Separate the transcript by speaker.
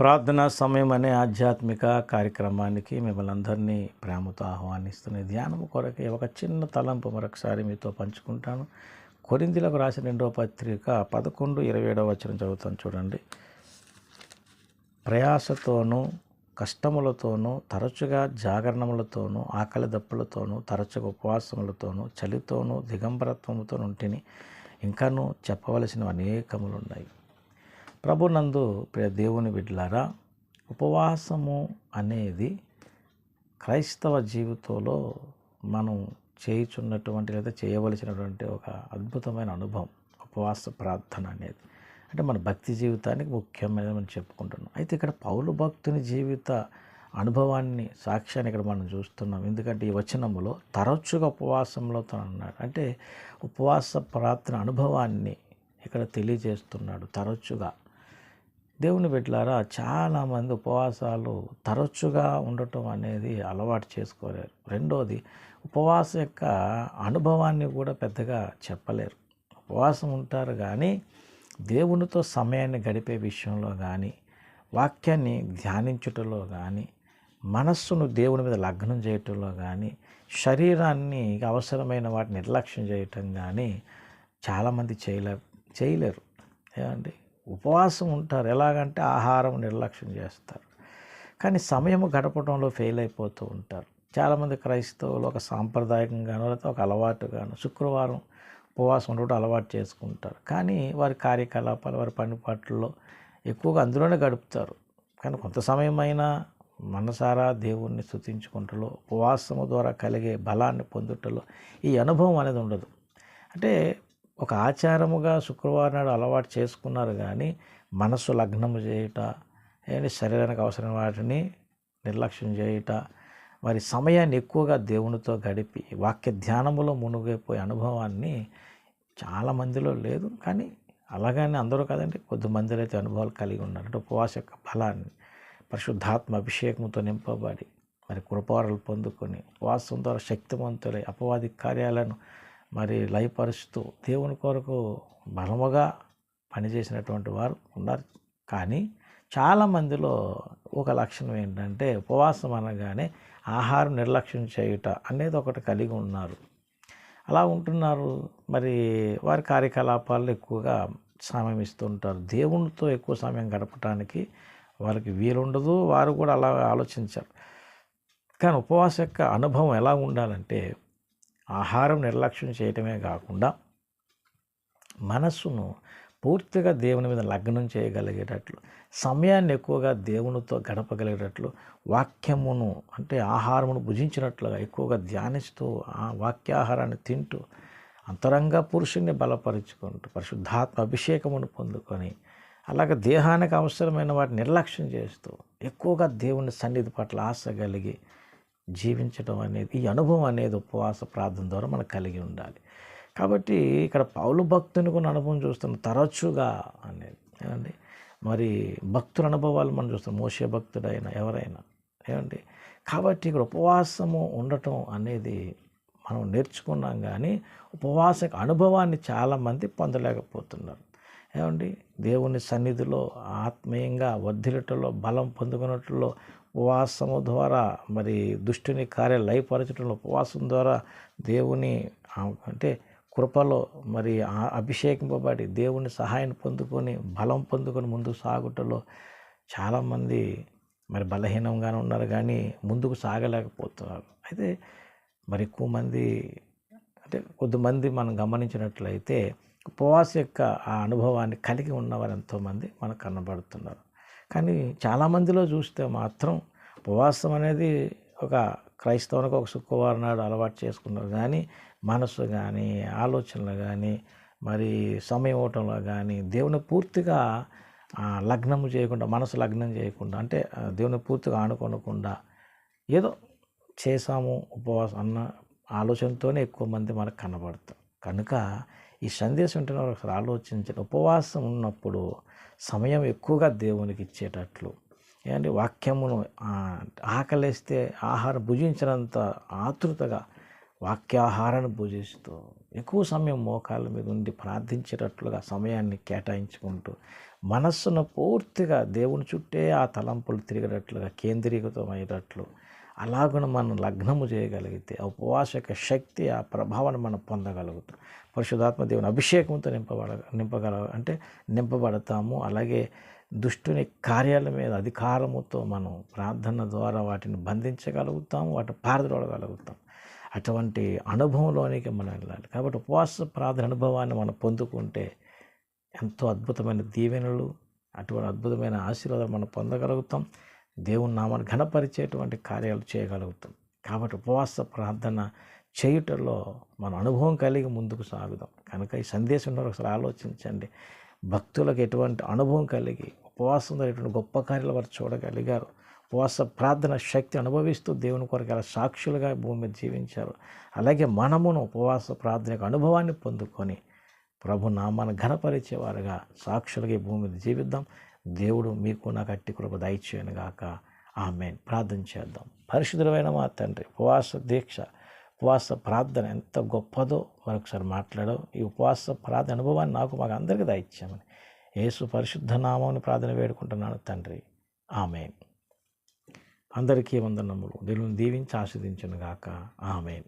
Speaker 1: ప్రార్థనా సమయం అనే ఆధ్యాత్మిక కార్యక్రమానికి మిమ్మల్ని అందరినీ ప్రేమతో ఆహ్వానిస్తున్న ధ్యానం కొరకే ఒక చిన్న తలంపు మరొకసారి మీతో పంచుకుంటాను. కొరింథీయులకు రాసిన 2వ పత్రిక 11:27 వచనం చదువుతాను చూడండి. ప్రయాసతోనూ కష్టములతోనూ తరచుగా జాగరణములతోనూ ఆకలి దప్పులతోనూ తరచుగా ఉపవాసములతోనూ చలితోనూ దిగంబరత్వముతో నుంటిని ఇంకనూ చెప్పవలసినవి అనేకములున్నాయి. ప్రభునందు ప్రియ దేవుని బిడ్డలారా, ఉపవాసము అనేది క్రైస్తవ జీవితంలో మనం చేయుచున్నటువంటి లేదా చేయవలసినటువంటి ఒక అద్భుతమైన అనుభవం. ఉపవాస ప్రార్థన అనేది అంటే మన భక్తి జీవితానికి ముఖ్యమైనది మనం చెప్పుకుంటున్నాం. అయితే ఇక్కడ పౌలు భక్తుని జీవిత అనుభవాన్ని సాక్ష్యాన్ని ఇక్కడ మనం చూస్తున్నాం. ఎందుకంటే ఈ వచనములో తరచుగా ఉపవాసంలోతో అన్నాడు. అంటే ఉపవాస ప్రార్థన అనుభవాన్ని ఇక్కడ తెలియజేస్తున్నాడు. తరచుగా దేవుని బిడ్డలారా, చాలామంది ఉపవాసాలు తరచుగా ఉండటం అనేది అలవాటు చేసుకోలేరు. రెండోది, ఉపవాసం యొక్క అనుభవాన్ని కూడా పెద్దగా చెప్పలేరు. ఉపవాసం ఉంటారు కానీ దేవునితో సమయాన్ని గడిపే విషయంలో కానీ, వాక్యాన్ని ధ్యానించుటలో కానీ, మనస్సును దేవుని మీద లగ్నం చేయటంలో కానీ, శరీరాన్ని అవసరమైన వాటిని నిర్లక్ష్యం చేయటం కానీ చాలామంది చేయలేరు. ఏమండి, ఉపవాసం ఉంటారు. ఎలాగంటే ఆహారం నిర్లక్ష్యం చేస్తారు, కానీ సమయం గడపడంలో ఫెయిల్ అయిపోతూ ఉంటారు. చాలామంది క్రైస్తవులు ఒక సాంప్రదాయకంగానో లేకపోతే ఒక అలవాటుగాను శుక్రవారం ఉపవాసం ఉండడం అలవాటు చేసుకుంటారు. కానీ వారి కార్యకలాపాలు, వారి పనిపాట్లలో ఎక్కువగా అందులోనే గడుపుతారు. కానీ కొంత సమయమైనా మనసారా దేవుణ్ణి స్తుతించుకుంటలో, ఉపవాసము ద్వారా కలిగే బలాన్ని పొందుటలో ఈ అనుభవం అనేది ఉండదు. అంటే ఒక ఆచారముగా శుక్రవారం నాడు అలవాటు చేసుకున్నారు కానీ మనస్సు లగ్నము చేయుట, శరీరానికి అవసరమైన వాటిని నిర్లక్ష్యం చేయుట, మరి సమయాన్ని ఎక్కువగా దేవునితో గడిపి వాక్య ధ్యానములో మునిగిపోయే అనుభవాన్ని చాలామందిలో లేదు. కానీ అలాగని అందరూ కదండి, కొద్దిమందిలో అయితే అనుభవాలు కలిగి ఉన్నారు. అంటే ఉపవాస యొక్క బలాన్ని పరిశుద్ధాత్మ అభిషేకంతో నింపబడి మరి కృపావరాలు పొందుకొని ఉపవాసం ద్వారా శక్తివంతులై అపవాది కార్యాలను మరి లయపరుస్తూ దేవుని కొరకు బలముగా పనిచేసినటువంటి వారు ఉన్నారు. కానీ చాలామందిలో ఒక లక్షణం ఏంటంటే ఉపవాసం అనగానే ఆహారం నిర్లక్ష్యం చేయుట అనేది ఒకటి కలిగి ఉన్నారు. అలా ఉంటున్నారు. మరి వారి కార్యకలాపాల్లో ఎక్కువగా సమయం ఇస్తుంటారు. దేవునితో ఎక్కువ సమయం గడపడానికి వారికి వీలుండదు. వారు కూడా అలా ఆలోచించారు. కానీ ఉపవాస యొక్క అనుభవం ఎలా ఉండాలంటే ఆహారం నిర్లక్ష్యం చేయటమే కాకుండా మనస్సును పూర్తిగా దేవుని మీద లగ్నం చేయగలిగేటట్లు, సమయాన్ని ఎక్కువగా దేవునితో గడపగలిగేటట్లు, వాక్యమును అంటే ఆహారమును భుజించినట్లుగా ఎక్కువగా ధ్యానిస్తూ ఆ వాక్యాహారాన్ని తింటూ అంతరంగ పురుషుణ్ణి బలపరుచుకుంటూ పరిశుద్ధాత్మ అభిషేకమును పొందుకొని అలాగే దేహానికి అవసరమైన వాటిని నిర్లక్ష్యం చేస్తూ ఎక్కువగా దేవుని సన్నిధి పట్ల ఆశ కలిగి జీవించడం అనేది, ఈ అనుభవం అనేది ఉపవాస ప్రార్థన ద్వారా మనకు కలిగి ఉండాలి. కాబట్టి ఇక్కడ పౌలు భక్తుని కొన్ని అనుభవం చూస్తున్నాం తరచుగా అనేది. ఏమండి, మరి భక్తుల అనుభవాలు మనం చూస్తాం. మోషే భక్తుడైనా ఎవరైనా ఏమండి. కాబట్టి ఇక్కడ ఉపవాసము ఉండటం అనేది మనం నేర్చుకున్నాం కానీ ఉపవాస అనుభవాన్ని చాలామంది పొందలేకపోతున్నారు. ఏమండి, దేవుని సన్నిధిలో ఆత్మీయంగా వర్ధిల్లటంలో, బలం పొందుకున్నట్లో ఉపవాసము ద్వారా మరి దుష్టుని కార్యాలు లయపరచడంలో, ఉపవాసం ద్వారా దేవుని అంటే కృపలో మరి అభిషేకింపబడి దేవుని సహాయాన్ని పొందుకొని బలం పొందుకొని ముందుకు సాగుటలో చాలామంది మరి బలహీనంగానే ఉన్నారు కానీ ముందుకు సాగలేకపోతున్నారు. అయితే మరి ఎక్కువ మంది అంటే కొద్దిమంది మనం గమనించినట్లయితే ఉపవాస యొక్క ఆ అనుభవాన్ని కలిగి ఉన్నవారు ఎంతోమంది మనకు కనబడుతున్నారు. కానీ చాలామందిలో చూస్తే మాత్రం ఉపవాసం అనేది ఒక క్రైస్తవునికి ఒక శుక్రవారం నాడు అలవాటు చేసుకున్నారు కానీ మనసు కానీ ఆలోచనలు కానీ మరి సమయం ఇవ్వటంలో కానీ దేవుని పూర్తిగా లగ్నము చేయకుండా, మనసు లగ్నం చేయకుండా, అంటే దేవుని పూర్తిగా ఆనుకోనకుండా ఏదో చేసాము ఉపవాసం అన్న ఆలోచనతోనే ఎక్కువ మంది మనకు కనబడతారు. కనుక ఈ సందేశం ఉంటున్న ఒకసారి ఆలోచించిన ఉపవాసం ఉన్నప్పుడు సమయం ఎక్కువగా దేవునికి ఇచ్చేటట్లు, ఏంటంటే వాక్యమును ఆకలేస్తే ఆహారం భుజించినంత ఆతృతగా వాక్యాహారాన్ని భుజిస్తూ ఎక్కువ సమయం మోకాళ్ళ మీద ఉండి ప్రార్థించేటట్లుగా సమయాన్ని కేటాయించుకుంటూ మనస్సును పూర్తిగా దేవుని చుట్టే ఆ తలంపులు తిరిగేటట్లుగా కేంద్రీకృతమయ్యేటట్లు అలాగున మనం లగ్నము చేయగలిగితే ఆ ఉపవాసక శక్తి ఆ ప్రభావాన్ని మనం పొందగలుగుతాం. పరిశుద్ధాత్మ దేవుని అభిషేకంతో నింపబడతాము. అలాగే దుష్టుని కార్యాల మీద అధికారముతో మనం ప్రార్థన ద్వారా వాటిని బంధించగలుగుతాము, వాటిని పారద్రోలగలుగుతాం. అటువంటి అనుభవంలోనికి మనం వెళ్ళాలి. కాబట్టి ఉపవాస ప్రార్థన అనుభవాన్ని మనం పొందుకుంటే ఎంతో అద్భుతమైన దీవెనలు, అటువంటి అద్భుతమైన ఆశీర్వాదాలు మనం పొందగలుగుతాం. దేవుని నామాన్ని ఘనపరిచేటువంటి కార్యాలు చేయగలుగుతాం. కాబట్టి ఉపవాస ప్రార్థన చేయుటలో మన అనుభవం కలిగి ముందుకు సాగుదాం. కనుక ఈ సందేశంలో ఒకసారి ఆలోచించండి. భక్తులకు ఎటువంటి అనుభవం కలిగి ఉపవాసంలో ఎటువంటి గొప్ప కార్యాలు వారు చూడగలిగారు. ఉపవాస ప్రార్థన శక్తి అనుభవిస్తూ దేవుని కొరకు అలా సాక్షులుగా భూమి మీద జీవించారు. అలాగే మనమును ఉపవాస ప్రార్థన యొక్క అనుభవాన్ని పొందుకొని ప్రభు నామాన్ని ఘనపరిచేవారుగా సాక్షులుగా ఈ భూమి మీద జీవిద్దాం. దేవుడు మీకు నాకు అట్టి కృప దయచేయను గాక. ఆమేన్. ప్రార్థన చేద్దాం. పరిశుద్ధుడైన మా తండ్రి, ఉపవాస దీక్ష, ఉపవాస ప్రార్థన ఎంత గొప్పదో మరొకసారి మాట్లాడావు. ఈ ఉపవాస ప్రార్థన అనుభవాన్ని మాకు అందరికీ దయచేయమని యేసు పరిశుద్ధ నామాన్ని ప్రార్థన వేడుకుంటున్నాను తండ్రి. ఆమేన్. అందరికీ వందనములు. దేవుని దీవించి ఆశీర్వదించును గాక. ఆమేన్.